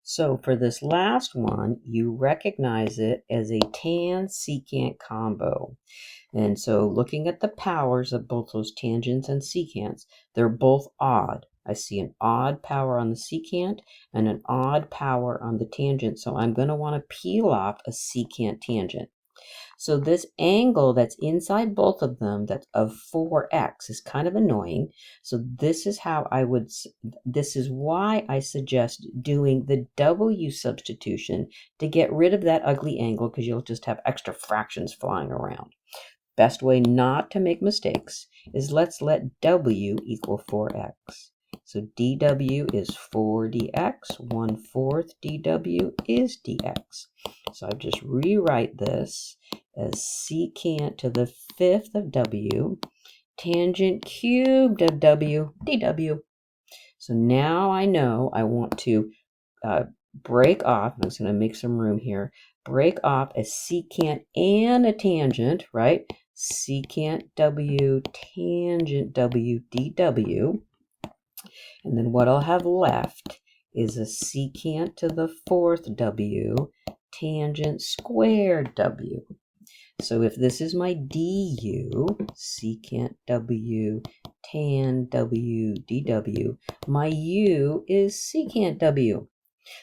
So for this last one, you recognize it as a tan-secant combo. And so looking at the powers of both those tangents and secants, they're both odd. I see an odd power on the secant and an odd power on the tangent. So I'm going to want to peel off a secant tangent. So this angle that's inside both of them, that's of 4x, is kind of annoying. So this is this is why I suggest doing the W substitution to get rid of that ugly angle, because you'll just have extra fractions flying around. Best way not to make mistakes is let's let W equal 4x. So dW is 4dx, 1/4 dW is dx. So I just rewrite this as secant to the 5th of W, tangent cubed of W, dW. So now I know I want to break off, I'm just going to make some room here, break off a secant and a tangent, right? Secant W, tangent W, dW. And then what I'll have left is a secant to the 4th W, tangent squared W. So if this is my du, secant W, tan W, dW, my u is secant W.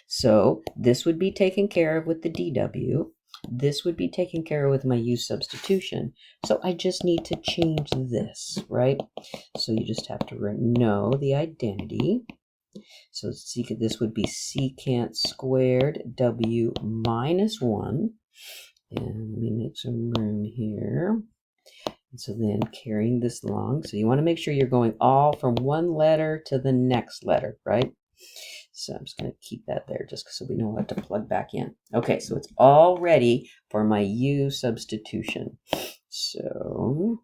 So this would be taken care of with the dW. This would be taken care of with my u substitution. So I just need to change this, right? So you just have to know the identity. So this would be secant squared W minus 1. And let me make some room here. And so then carrying this along. So you want to make sure you're going all from one letter to the next letter, right? So I'm just going to keep that there just so we know what to plug back in. Okay, so it's all ready for my u substitution. So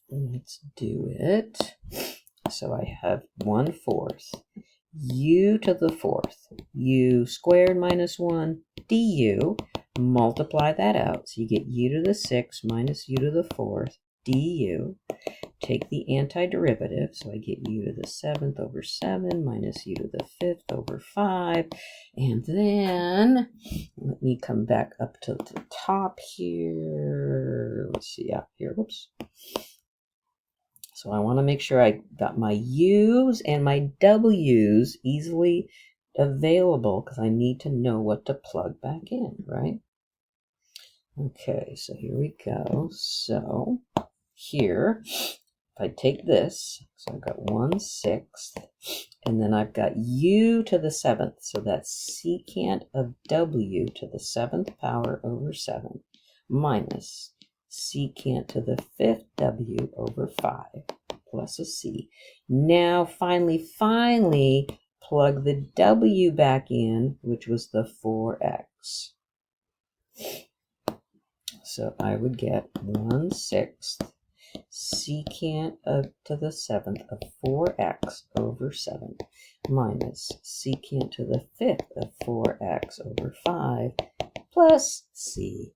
let's do it. So I have 1/4 u to the 4th, u squared minus 1 du. Multiply that out. So you get u to the 6th minus u to the 4th du. Take the antiderivative, so I get u to the 7th over 7 minus u to the 5th over 5. And then let me come back up to the top here. Let's see, yeah, here, whoops. So I want to make sure I got my u's and my w's easily available, because I need to know what to plug back in, right? Okay, so here we go. So here, if I take this, so I've got 1/6, and then I've got u to the 7th, so that's secant of w to the 7th power over 7 minus secant to the 5th w over 5 plus a c. Now finally plug the w back in, which was the 4x. So I would get 1/6 secant to the 7th of 4x over 7 minus secant to the 5th of 4x over 5 plus c.